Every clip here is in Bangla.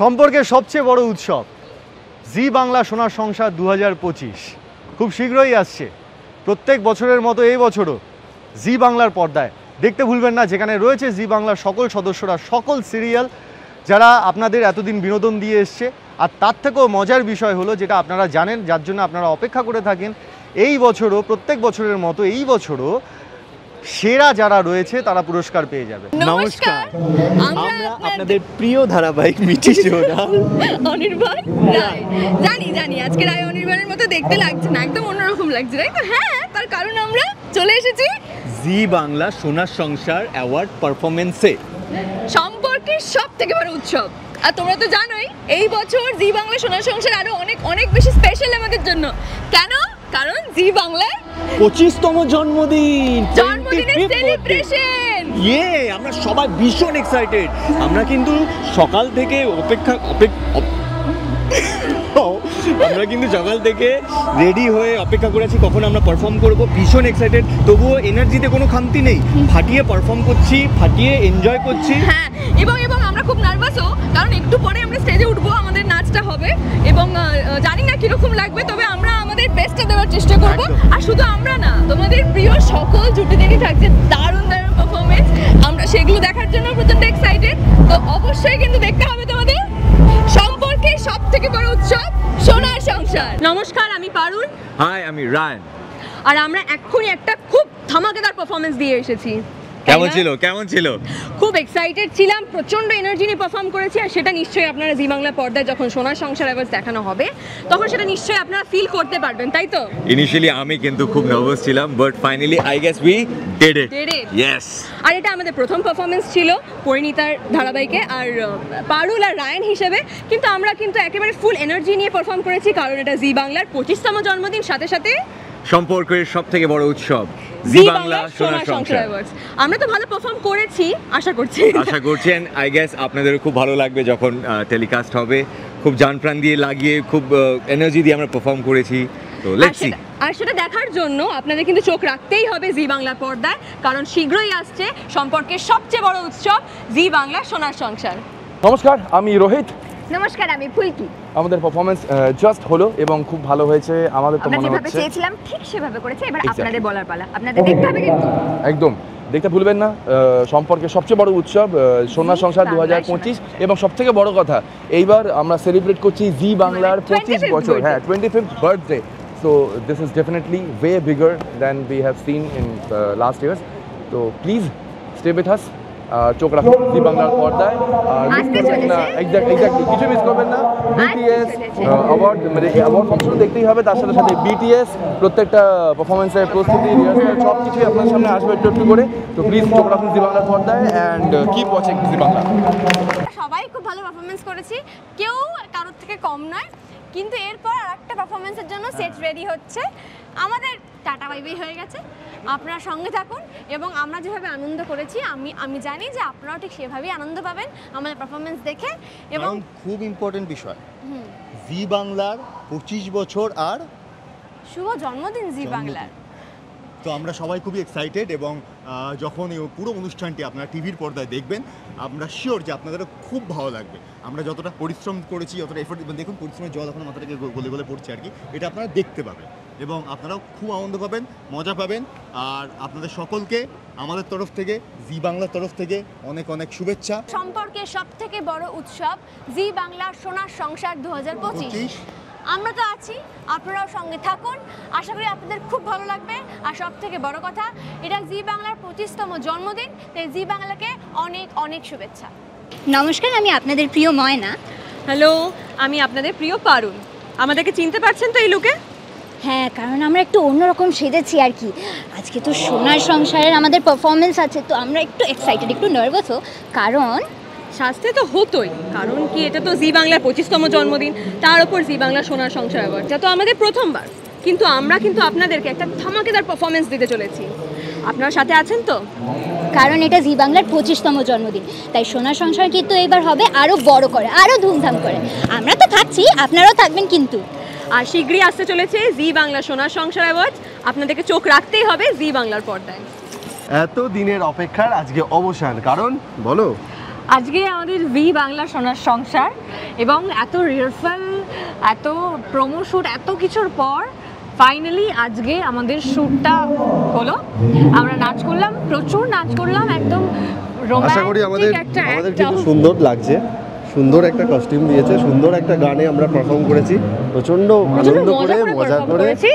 সম্পর্কের সবচেয়ে বড় উৎসব জি বাংলা সোনার সংসার 2025 খুব শীঘ্রই আসছে। প্রত্যেক বছরের মতো এই বছরও জি বাংলার পর্দায় দেখতে ভুলবেন না, যেখানে রয়েছে জি বাংলার সকল সদস্যরা, সকল সিরিয়াল যারা আপনাদের এতদিন বিনোদন দিয়ে এসছে। আর তার থেকেও মজার বিষয় হলো, যেটা আপনারা জানেন, যার জন্য আপনারা অপেক্ষা করে থাকেন, এই বছরও প্রত্যেক বছরের মতো এই বছরও সেরা যারা রয়েছে তারা পুরস্কার পেয়ে যাবে। নমস্কার, আমরা আপনাদের প্রিয় ধারাবাহিক মিঠি সোনা অনির্বাণ রায়। জানি আজকে রায় অনির্বাণের মতো দেখতে লাগছে না, একদম অন্যরকম লাগছে, তাই তো? হ্যাঁ, তার কারণ আমরা চলে এসেছি জি বাংলা সোনার সংসার অ্যাওয়ার্ড পারফরমেন্সে, সম্পর্কের সব থেকে বড় উৎসব। আর তোমরা তো জানোই এই বছর জি বাংলা সোনার সংসার আরো অনেক বেশি স্পেশাল আমাদের জন্য। কেন? কারণ জি বাংলার 25তম জন্মদিনের সেলিব্রেশন। আমরা সবাই ভীষণ এক্সাইটেড। আমরা কিন্তু সকাল থেকে আমরা কিন্তু সকাল থেকে রেডি হয়ে অপেক্ষা করেছি কখন আমরা পারফর্ম করব। ভীষণ এক্সাইটেড, তবুও এনার্জিতে কোনো খামতি নেই। ফাটিয়ে পারফর্ম করছি, ফাটিয়ে এনজয় করছি। হ্যাঁ, এবং আমরা খুব নার্ভাসও, কারণ একটু পরে আমরা স্টেজে উঠবো, আমাদের নাচটা হবে এবং জানি না কিরকম লাগবে, তবে আমরা আমাদের বেস্টটা দেওয়ার চেষ্টা করব। আর শুধু আমরা না, তোমাদের প্রিয় সকল জুটিদেরই থাকছে দারুণ পারফরমেন্স। আমরা সেগুলো দেখার জন্য প্রচন্ড এক্সাইটেড। তো অবশ্যই কিন্তু দেখতে হবে তোমাদের সম্পর্কের সব থেকে বড় উৎসব সোনার সংসার। নমস্কার, আমি পারুল। হাই, আমি রায়ন। আর আমরা এক্ষুনি একটা খুব ধামাকেদার পারফরমেন্স দিয়ে এসেছি। কেমন ছিল? খুব এক্সাইটেড ছিলাম, প্রচন্ড এনার্জি নিয়ে পারফর্ম করেছি। আর সেটা নিশ্চয়ই আপনারা জি বাংলা পর্দায় যখন সোনার সংসার অ্যাওয়ার্ডস দেখানো হবে তখন সেটা নিশ্চয়ই আপনারা ফিল করতে পারবেন, তাই তো? ইনিশিয়ালি আমি কিন্তু খুব নার্ভাস ছিলাম, but finally I guess we did it. Yes. আর এটা আমাদের প্রথম পারফরমেন্স ছিল পরিণীতার ধারাবাহিকে, আর পারুল আর রায়ন হিসেবে কিন্তু আমরা কিন্তু একেবারে ফুল এনার্জি নিয়ে পারফর্ম করেছি, কারণ এটা জি বাংলার 25তম জন্মদিন, সাথে সাথে সম্পর্কের সব থেকে বড় উৎসব জি বাংলা সোনার সংসার। আমরা তো ভালো পারফর্ম করেছি, আশা করছেন। আই গেস আপনাদের খুব ভালো লাগবে যখন টেলিকাস্ট হবে। খুব জান প্রাণ দিয়ে লাগিয়ে, খুব এনার্জি দিয়ে আমরা পারফর্ম করেছি। তো লেটস সি। আর সেটা দেখার জন্য আপনাদের কিন্তু চোখ রাখতেই হবে জি বাংলা পর্দায়, কারণ শীঘ্রই আসছে সম্পর্কের সবচেয়ে বড় উৎসব জি বাংলা সোনার সংসার। নমস্কার, আমি রোহিত। নমস্কার, আমি ফুলকি। আমাদের পারফরমেন্স জাস্ট হলো এবং খুব ভালো হয়েছে। আমাদের তো মনে হচ্ছে যেভাবে চেয়েছিলাম ঠিক সেভাবে করেছে। এবার আপনাদের বলার পালা, আপনাদের দেখতে হবে কিন্তু একদম দেখতে ভুলবেন না। সম্পর্কের সবচেয়ে বড় উৎসব সোনার সংসার 2025, এবং সবথেকে বড় কথা এইবার আমরা সেলিব্রেট করছি জি বাংলার 25 বছর, হ্যাঁ 25th birthday. So this is definitely way bigger than we have seen in last years. So please stay with us. চোখ রাখুন জি বাংলার পর্দায়। আর মিস করবেন না, এক্স্যাক্টলি কিছু মিস করবেন না। বিটিএস অ্যাওয়ার্ড, মানে অ্যাওয়ার্ড ফাংশন দেখতেই হবে, তার সাথে সাথে বিটিএস প্রত্যেকটা পারফরমেন্সের প্রস্তুতি, রিহার্সাল সব কিছুই আপনার সামনে আসবে একটু করে। তো প্লিজ চোখ রাখুন জি বাংলার পর্দায় অ্যান্ড কিপ ওয়াচিং জি বাংলা। সবাই খুব ভালো পারফরমেন্স করেছি, কেউ কারোর থেকে কম নয়, কিন্তু এরপর আরেকটা পারফরমেন্সের জন্য সেট রেডি হচ্ছে। আমাদের টাটা বাই বাই হয়ে গেছে, আপনারা সঙ্গে থাকুন এবং আমরা যেভাবে আনন্দ করেছি আমি জানি যে আপনারাও ঠিক সেভাবেই আনন্দ পাবেন আমাদের পারফরমেন্স দেখে। এবং খুব ইম্পর্টেন্ট বিষয়, জি বাংলার 25 বছর আর শুভ জন্মদিন জি বাংলার। তো আমরা সবাই খুবই এক্সাইটেড, এবং যখন এই পুরো অনুষ্ঠানটি আপনারা টিভির পর্দায় দেখবেন, আমরা শিওর যে আপনাদেরও খুব ভালো লাগবে। আমরা যতটা পরিশ্রম করেছি, যতটা এফোর্ট, দেখুন পরিশ্রমের জল এখন মাথা থেকে গলে গলে পড়ছে আর কি, এটা আপনারা দেখতে পাবেন এবং আপনারাও খুব আনন্দ পাবেন, মজা পাবেন। আর আপনাদের সকলকে আমাদের তরফ থেকে, জি বাংলার তরফ থেকে অনেক অনেক শুভেচ্ছা। সম্পর্কের সব থেকে বড় উৎসব জি বাংলার সোনার সংসার 2025। আমরা তো আছি, আপনারাও সঙ্গে থাকুন, আশা করি আপনাদের খুব ভালো লাগবে। আর সব থেকে বড় কথা, এটা জি বাংলার 25তম জন্মদিন, তাই জি বাংলাকে অনেক অনেক শুভেচ্ছা। নমস্কার, আমি আপনাদের প্রিয় ময়না। হ্যালো, আমি আপনাদের প্রিয় পারুল। আমাদেরকে চিনতে পারছেন তো এই লুকে? হ্যাঁ, কারণ আমরা একটু অন্যরকম সেজেছি আর কি। আজকে তো সোনার সংসারের আমাদের পারফরমেন্স আছে, তো আমরা একটু এক্সাইটেড, একটু নার্ভাসও, কারণ সাজতে তো হতোই, কারণ কি এটা তো জি বাংলার 25তম জন্মদিন, তার উপর জি বাংলা সোনার সংসার অ্যাওয়ার্ড, যা তো আমাদের প্রথমবার। কিন্তু আমরা কিন্তু আপনাদেরকে একটা ধামাকেদার পারফরমেন্স দিতে চলেছি। আপনার সাথে আছেন তো? কারণ এটা জি বাংলার 25তম জন্মদিন, তাই সোনার সংসার কিন্তু এবার হবে আরও বড় করে, আরও ধুমধাম করে। আমরা তো থাকছি, আপনারাও থাকবেন কিন্তু। আর শীঘ্রই আসতে চলেছে জি বাংলা সোনার সংসার অ্যাওয়ার্ড। আপনাদেরকে চোখ রাখতেই হবে জি বাংলার পর্দায়। এত দিনের অপেক্ষার আজকে অবসান, কারণ বলো। আজকে আমাদের জি বাংলা সোনার সংসার, এবং এত রিহার্সাল, এত প্রোমো শ্যুট, এত কিছুর পর ফাইনালি আজকে আমাদের শ্যুটটা হলো। আমরা নাচ করলাম, প্রচুর নাচ করলাম, একদম আশা করি রোমান্টিক একটা আমাদের কিন্তু সুন্দর লাগছে, সুন্দর একটা কস্টিউম দিয়েছে, সুন্দর একটা গানে আমরা পারফর্ম করেছি, প্রচন্ড আনন্দ করে মজা করেছি।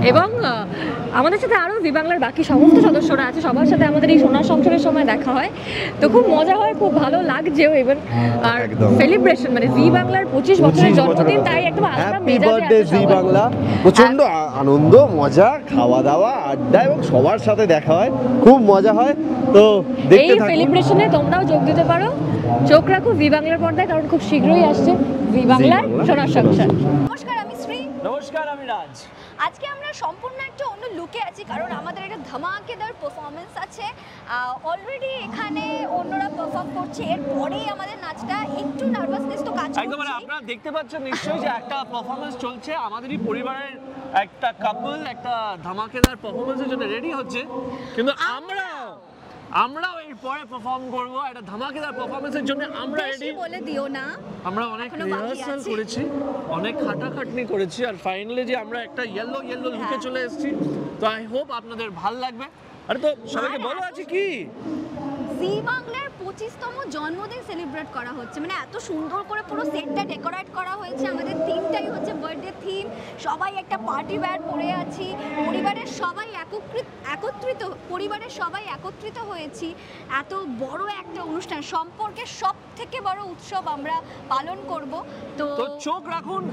এবং আমাদের সাথে আরও জি বাংলার বাকি সমস্ত সদস্যরা আছে, সবার সাথে আমাদের এই সোনার সংসারের সময় দেখা হয়, তো খুব মজা হয়, খুব ভালো লাগছেও। এবং আর সেলিব্রেশন মানে জি বাংলার 25 বছরের জন্মদিন, তাই একদম আলাদা মেজাজে আছে জি বাংলা। প্রচন্ড আনন্দ, মজা, খাওয়া দাওয়া, আড্ডা এবং সবার সাথে দেখা হয়, খুব মজা হয়। তো দেখতে এই থাকুন। সেলিব্রেশনে তোমরাও যোগ দিতে পারো। চোখ রাখো জি বাংলার পর্দায়, কারণ খুব শীঘ্রই আসছে জি বাংলার সোনার সংসার। নমস্কার, আমি শ্রী। নমস্কার, আমি রাজ। আজকে আমরা সম্পূর্ণ একটা অন্য লুকে আছি, কারণ আমাদের একটা ধামাকেদার পারফরমেন্স আছে। অলরেডি এখানে অন্যরা পারফর্ম করছে, এরপরেই আমাদের নাচটা। একটু নার্ভাসনেস তো কাজ একদম, করছে। আপনারা দেখতে পাচ্ছেন নিশ্চয়ই যে একটা পারফরমেন্স চলছে। আমাদেরই পরিবারের একটা কাপল একটা ধামাকেদার পারফরমেন্সের জন্য রেডি হচ্ছে, কিন্তু আমরাও এরপরে পারফর্ম করবো একটা ধামাকেদার পারফরমেন্সের জন্য। আমরা রেডি, বলে দিও না। আমরা অনেক এখনো বাকি রিহার্সাল আছে। করেছি, অনেক খাটাখাটনি করেছি, আর ফাইনালি যে আমরা একটা ইয়েলো লুকে চলে এসেছি। তো আই হোপ আপনাদের ভালো লাগবে। আরে তো সবাইকে বলো আছে কি জি বাংলার 25তম জন্মদিন সেলিব্রেট করা হচ্ছে, মানে এত সুন্দর করে পুরো সেটটা ডেকোরেট করা হয়েছে। আমাদের থিমটাই হচ্ছে বার্থডে থিম। সবাই একটা পার্টি ওয়্যার পরে আছি, পরিবারের সবাই একত্রিত হয়েছি। এত বড় একটা অনুষ্ঠান, সম্পর্কের সব থেকে বড় উৎসব আমরা পালন করব। তো চোখ রাখুন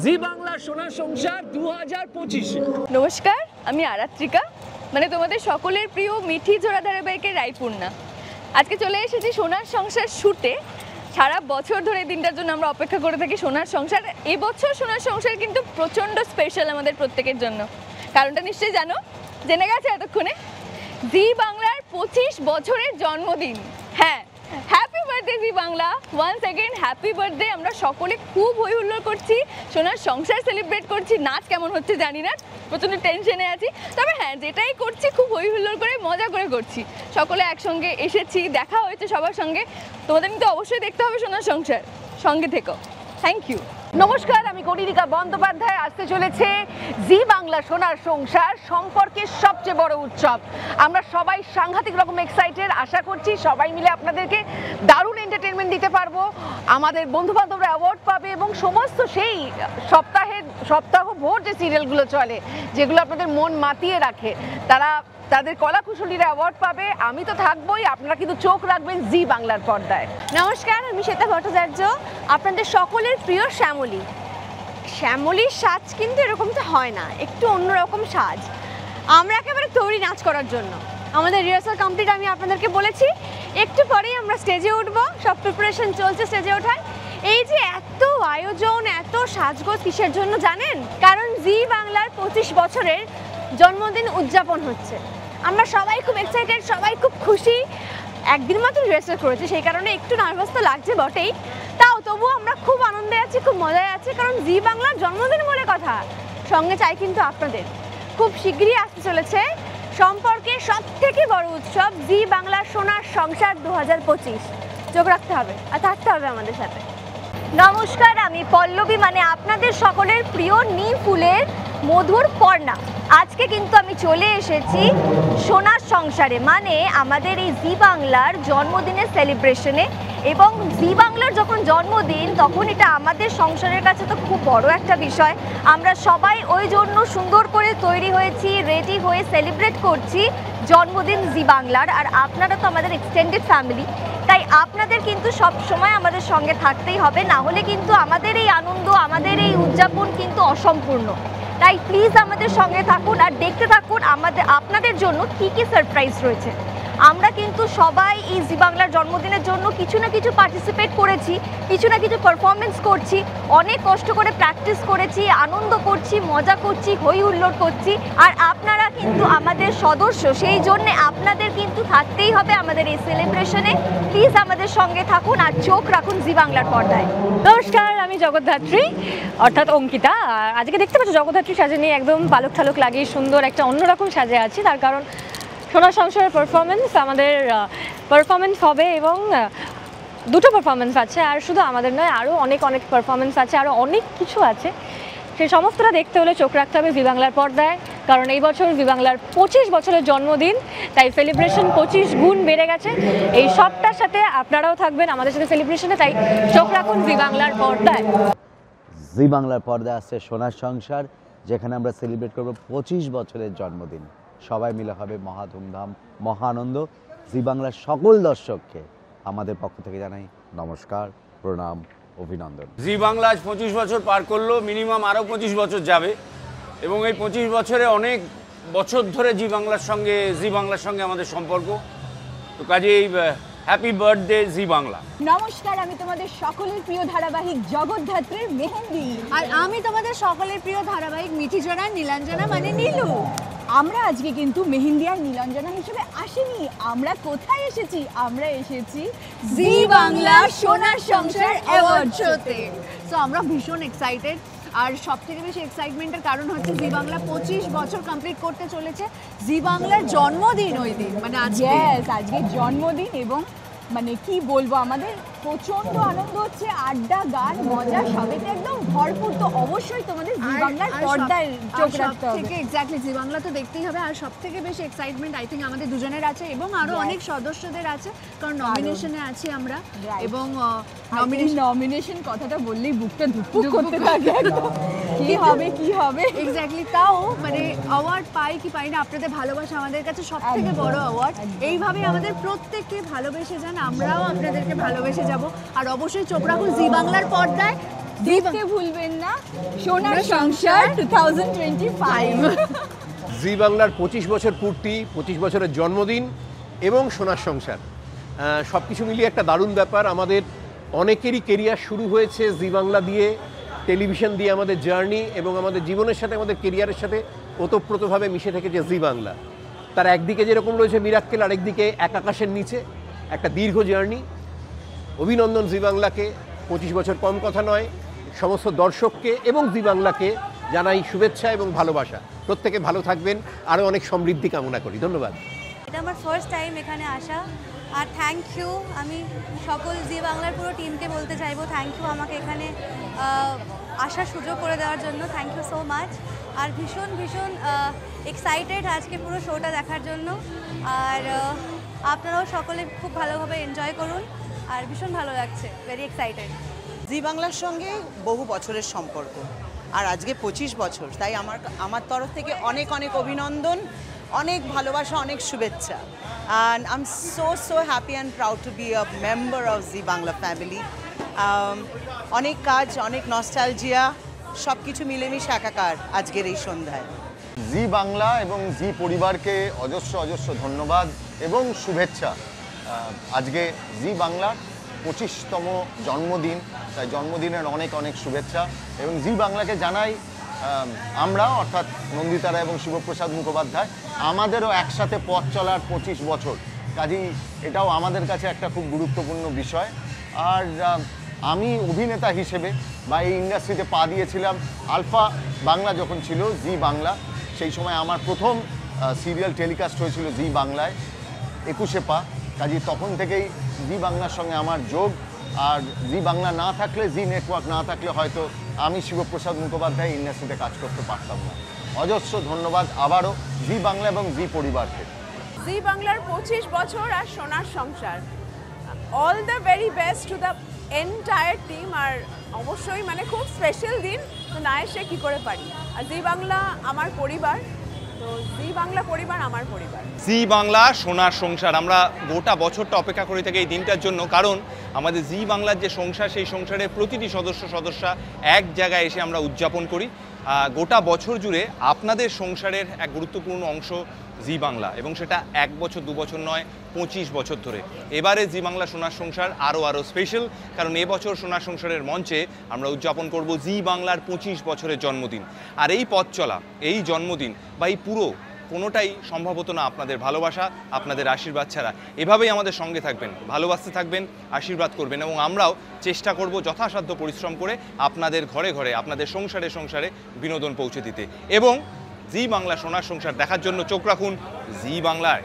জি বাংলা সোনার সংসার 2025। নমস্কার, আমি আরাত্রিকা, মানে তোমাদের সকলের প্রিয় মিঠি জোড়া ধারাবাহিকের রায়পূর্ণা। আজকে চলে এসেছি সোনার সংসার শুটে। সারা বছর ধরে এই দিনটার জন্য আমরা অপেক্ষা করে থাকি সোনার সংসার। এবছর সোনার সংসার কিন্তু প্রচণ্ড স্পেশাল আমাদের প্রত্যেকের জন্য। কারণটা নিশ্চয়ই জেনে গেছে এতক্ষণে। জি বাংলার 25 বছরের জন্মদিন। হ্যাঁ, happy birthday Zee Bangla, once again happy birthday. আমরা সকলে খুব হই হুল্লোড় করছি, সোনার সংসার সেলিব্রেট করছি। নাচ কেমন হচ্ছে জানি না, প্রচণ্ড টেনশনে আছি, তবে হ্যাঁ যেটাই করছি খুব হই হুল্লোড় করে মজা করে করছি। সকলে একসঙ্গে এসেছি, দেখা হয়েছে সবার সঙ্গে। তোমাদের কিন্তু অবশ্যই দেখতে হবে সোনার সংসার, সঙ্গে থেকো। Thank you. নমস্কার, আমি কনিরিকা বন্দ্যোপাধ্যায়। আসতে চলেছে জি বাংলা সোনার সংসার, সম্পর্কের সবচেয়ে বড় উৎসব। আমরা সবাই সাংঘাতিক রকম এক্সাইটেড। আশা করছি সবাই মিলে আপনাদেরকে দারুণ এন্টারটেনমেন্ট দিতে পারবো। আমাদের বন্ধুবান্ধবরা অ্যাওয়ার্ড পাবে, এবং সমস্ত সেই সপ্তাহভর যে সিরিয়ালগুলো চলে, যেগুলো আপনাদের মন মাতিয়ে রাখে, তাদের কলাকুশলীরা অ্যাওয়ার্ড পাবে। আমি তো থাকবোই, আপনারা কিন্তু চোখ রাখবেন জি বাংলার পর্দায়। নমস্কার, আমি শ্বেতা ভট্টাচার্য, আপনাদের সকলের প্রিয় শ্যামলী। শ্যামলীর সাজ কিন্তু এরকমটা হয় না, একটু অন্যরকম সাজ। আমরা একেবারে তৈরি নাচ করার জন্য। আমাদের রিহার্সাল কমপ্লিট, আমি আপনাদেরকে বলেছি একটু পরেই আমরা স্টেজে উঠবো। সব প্রিপারেশন চলছে স্টেজে ওঠার। এই যে এত আয়োজন, এত সাজগোজ কিসের জন্য জানেন? কারণ জি বাংলার 25 বছরের জন্মদিন উদযাপন হচ্ছে। আমরা সবাই খুব এক্সাইটেড, সবাই খুব খুশি। একদিন মাত্র রিহার্সাল করেছি, সেই কারণে একটু নার্ভাস তো লাগছে বটেই, তবুও আমরা খুব আনন্দে আছি, খুব মজায় আছি। কারণ জি বাংলার জন্মদিন বলে কথা, সঙ্গে চাই কিন্তু আপনাদের। খুব শীঘ্রই আসতে চলেছে সম্পর্কের সব থেকে বড় উৎসব জি বাংলার সোনার সংসার 2025। চোখ রাখতে হবে আর থাকতে হবে আমাদের সাথে। নমস্কার, আমি পল্লবী, মানে আপনাদের সকলের প্রিয় নিম ফুলের মধুর পর্ণা। আজকে কিন্তু আমি চলে এসেছি সোনার সংসারে, মানে আমাদের এই জি বাংলার জন্মদিনের সেলিব্রেশনে। এবং জি বাংলার যখন জন্মদিন, তখন এটা আমাদের সংসারের কাছে তো খুব বড় একটা বিষয়। আমরা সবাই ওই জন্য সুন্দর করে তৈরি হয়েছি, রেডি হয়ে সেলিব্রেট করছি জন্মদিন জি বাংলার। আর আপনারা তো আমাদের এক্সটেন্ডেড ফ্যামিলি, তাই আপনাদের কিন্তু সব সময় আমাদের সঙ্গে থাকতেই হবে, না হলে কিন্তু আমাদের এই আনন্দ, আমাদের এই উদযাপন কিন্তু অসম্পূর্ণ। তাই প্লিজ আমাদের সঙ্গে থাকুন আর দেখতে থাকুন আপনাদের জন্য কী কী সারপ্রাইজ রয়েছে। আমরা কিন্তু সবাই এই জি বাংলার জন্মদিনের জন্য কিছু না কিছু পার্টিসিপেট করেছি, কিছু না কিছু পারফরমেন্স করছি, অনেক কষ্ট করে প্র্যাকটিস করেছি, আনন্দ করছি, মজা করছি, হই হুল্লোড় করছি। আর আপনারা কিন্তু আমাদের সদস্য, সেই জন্য আপনাদের কিন্তু থাকতেই হবে আমাদের এই সেলিব্রেশনে। প্লিজ আমাদের সঙ্গে থাকুন আর চোখ রাখুন জি বাংলার পর্দায়। নমস্কার, আমি জগদ্ধাত্রী অর্থাৎ অঙ্কিতা। আর আজকে দেখতে পাচ্ছ জগদ্ধাত্রী সাজে নিয়ে একদম পালক ঠালক লাগিয়ে সুন্দর একটা অন্যরকম সাজে আছি। তার কারণ সোনার সংসারের পারফরমেন্স, আমাদের পারফরমেন্স হবে এবং দুটো পারফরমেন্স আছে। আর শুধু আমাদের নয়, আরও অনেক অনেক পারফরমেন্স আছে, আরও অনেক কিছু আছে। সেই সমস্তটা দেখতে হলে চোখ রাখতে হবে জি বাংলার পর্দায়, কারণ এই বছর জি বাংলার 25 বছরের জন্মদিন, তাই সেলিব্রেশন 25 গুণ বেড়ে গেছে। এই সবটার সাথে আপনারাও থাকবেন আমাদের সাথে সেলিব্রেশনে, তাই চোখ রাখুন জি বাংলার পর্দায়। জি বাংলার পর্দায় আসছে সোনার সংসার, যেখানে আমরা সেলিব্রেট করব 25 বছরের জন্মদিন। সবাই মিলে হবে মহা ধুমধাম, মহা আনন্দ। জি বাংলার সকল দর্শককে আমাদের পক্ষ থেকে জানাই নমস্কার, প্রণাম, অভিনন্দন। জি বাংলা আজ 25 বছর পার করলো, মিনিমাম আরও 25 বছর যাবে এবং এই 25 বছরে অনেক বছর ধরে জি বাংলার সঙ্গে আমাদের সম্পর্ক। তো কাজেই হ্যাপি বার্থডে জি বাংলা। নমস্কার, আমি তোমাদের সকলের প্রিয় ধারাবাহিক জগদ্ধাত্রীর মেহেন্দি। আর আমি তোমাদের সকলের প্রিয় ধারাবাহিক মিঠিজনা নীলাঞ্জনা মানে নীলু। আমরা আজকে কিন্তু মেহেন্দি আর নীলাঞ্জনা হিসেবে আসিনি। আমরা কোথায় এসেছি? আমরা এসেছি জি বাংলা সোনার সংসার অ্যাওয়ার্ড শোতে। সো আমরা ভীষণ এক্সাইটেড। আর সব থেকে বেশি এক্সাইটমেন্টের কারণ হচ্ছে জি বাংলা 25 বছর কমপ্লিট করতে চলেছে। জি বাংলার জন্মদিন ওই দিন, মানে আজকে জন্মদিন। এবং মানে কি বলবো, আমাদের প্রচন্ড আনন্দ হচ্ছে, আড্ডা, গান, মজা সবেতে একদম ভরপুর। তো অবশ্যই তোমাদের জি বাংলার পর্দায় চোখ রাখতে হবে। থেকে এক্স্যাক্টলি জি বাংলা তো দেখতেই হবে। আর সব থেকে বেশি এক্সাইটমেন্ট আই থিঙ্ক আমাদের দুজনের আছে এবং আরো অনেক সদস্যদের আছে, কারণ নমিনেশনে আছি আমরা। এবং নমিনেশন কথাটা বললেই বুকটা ধুকপুক করতে থাকে, কি হবে এক্স্যাক্টলি। তাও মানে অ্যাওয়ার্ড পাই কি পাই না, আপনাদের ভালোবাসা আমাদের কাছে সব থেকে বড় অ্যাওয়ার্ড। এইভাবে আমাদের প্রত্যেককে ভালোবেসে যান, আমরাও আপনাদেরকে ভালোবেসে যাব। আর অবশ্যই চোখ রাখুন জি বাংলার পর্দায়। দেখতে ভুলবেন না সোনার সংসার 2025। জি বাংলার 25 বছর পূর্তি, 25 বছরের জন্মদিন এবং সোনার সংসার, সব কিছু মিলিয়ে একটা দারুণ ব্যাপার। আমাদের অনেকেরই কেরিয়ার শুরু হয়েছে জি বাংলা দিয়ে, টেলিভিশন দিয়ে আমাদের জার্নি, এবং আমাদের জীবনের সাথে আমাদের কেরিয়ারের সাথে ওতপ্রোতভাবে মিশে থেকেছে জি বাংলা। তার একদিকে যেরকম রয়েছে মিরাক্কেল, আরেকদিকে এক আকাশের নিচে একটা দীর্ঘ জার্নি। অভিনন্দন জি বাংলাকে, 25 বছর কম কথা নয়। সমস্ত দর্শককে এবং জি বাংলাকে জানাই শুভেচ্ছা এবং ভালোবাসা। প্রত্যেকে ভালো থাকবেন, আরও অনেক সমৃদ্ধি কামনা করি। ধন্যবাদ। এটা আমার ফার্স্ট টাইম এখানে আসা, আর থ্যাংক ইউ। আমি সকল জি বাংলার পুরো টিমকে বলতে চাইবো থ্যাংক ইউ আমাকে এখানে আসার সুযোগ করে দেওয়ার জন্য। Thank you so much. আর ভীষণ ভীষণ এক্সাইটেড আজকে পুরো শোটা দেখার জন্য। আর আপনারাও সকলে খুব ভালোভাবে এনজয় করুন, আর ভীষণ ভালো লাগছে, ভেরি এক্সাইটেড। জি বাংলার সঙ্গে বহু বছরের সম্পর্ক, আর আজকে 25 বছর, তাই আমার তরফ থেকে অনেক অনেক অভিনন্দন, অনেক ভালোবাসা, অনেক শুভেচ্ছা। And I am so happy and proud to be a member of G Bangla family. অনেক কাজ, অনেক নস্টালজিয়া, সব কিছু মিলেমিশে একাকার আজকের এই সন্ধ্যায়। জি বাংলা এবং জি পরিবারকে অজস্র অজস্র ধন্যবাদ এবং শুভেচ্ছা। আজকে জি বাংলার 25তম জন্মদিন, তাই জন্মদিনের অনেক অনেক শুভেচ্ছা। এবং জি বাংলাকে জানাই আমরা, অর্থাৎ নন্দিতারা এবং শিবপ্রসাদ মুখোপাধ্যায়, আমাদেরও একসাথে পথ চলার 25 বছর। কাজেই এটাও আমাদের কাছে একটা খুব গুরুত্বপূর্ণ বিষয়। আর আমি অভিনেতা হিসেবে বা এই ইন্ডাস্ট্রিতে পা দিয়েছিলাম আলফা বাংলা যখন ছিল জি বাংলা, সেই সময় আমার প্রথম সিরিয়াল টেলিকাস্ট হয়েছিল জি বাংলায় 21 পা। কাজেই তখন থেকেই জি বাংলার সঙ্গে আমার যোগ। আর জি বাংলা না থাকলে, জি নেটওয়ার্ক না থাকলে হয়তো আমি শিবপ্রসাদ মুখোপাধ্যায় ইন্ডাস্ট্রিতে কাজ করতে পারতাম না। অজস্র ধন্যবাদ আবারও জি বাংলা এবং জি পরিবারকে। জি বাংলার 25 বছর আর সোনার সংসার, all the very best to the entire team. আর অবশ্যই মানে খুব স্পেশাল দিন, তো না এসে কী করে পারি। আর জি বাংলা আমার পরিবার, তো জি বাংলা পরিবার আমার পরিবার। জি বাংলা সোনার সংসার, আমরা গোটা বছরটা অপেক্ষা করে থাকি এই দিনটার জন্য, কারণ আমাদের জি বাংলার যে সংসার, সেই সংসারের প্রতিটি সদস্যা এক জায়গায় এসে আমরা উদযাপন করি। গোটা বছর জুড়ে আপনাদের সংসারের এক গুরুত্বপূর্ণ অংশ জি বাংলা, এবং সেটা 1 বছর 2 বছর নয়, 25 বছর ধরে। এবারে জি বাংলা সোনার সংসার আরও স্পেশাল, কারণ এবছর সোনার সংসারের মঞ্চে আমরা উদযাপন করব জি বাংলার 25 বছরের জন্মদিন। আর এই পথ চলা, এই জন্মদিন বা এই পুরো কোনোটাই সম্ভব হতো না আপনাদের ভালোবাসা, আপনাদের আশীর্বাদ ছাড়া। এভাবেই আমাদের সঙ্গে থাকবেন, ভালোবাসতে থাকবেন, আশীর্বাদ করবেন, এবং আমরাও চেষ্টা করব যথাসাধ্য পরিশ্রম করে আপনাদের ঘরে ঘরে, আপনাদের সংসারে সংসারে বিনোদন পৌঁছে দিতে। এবং জি বাংলা সোনার সংসার দেখার জন্য চোখ রাখুন জি বাংলায়।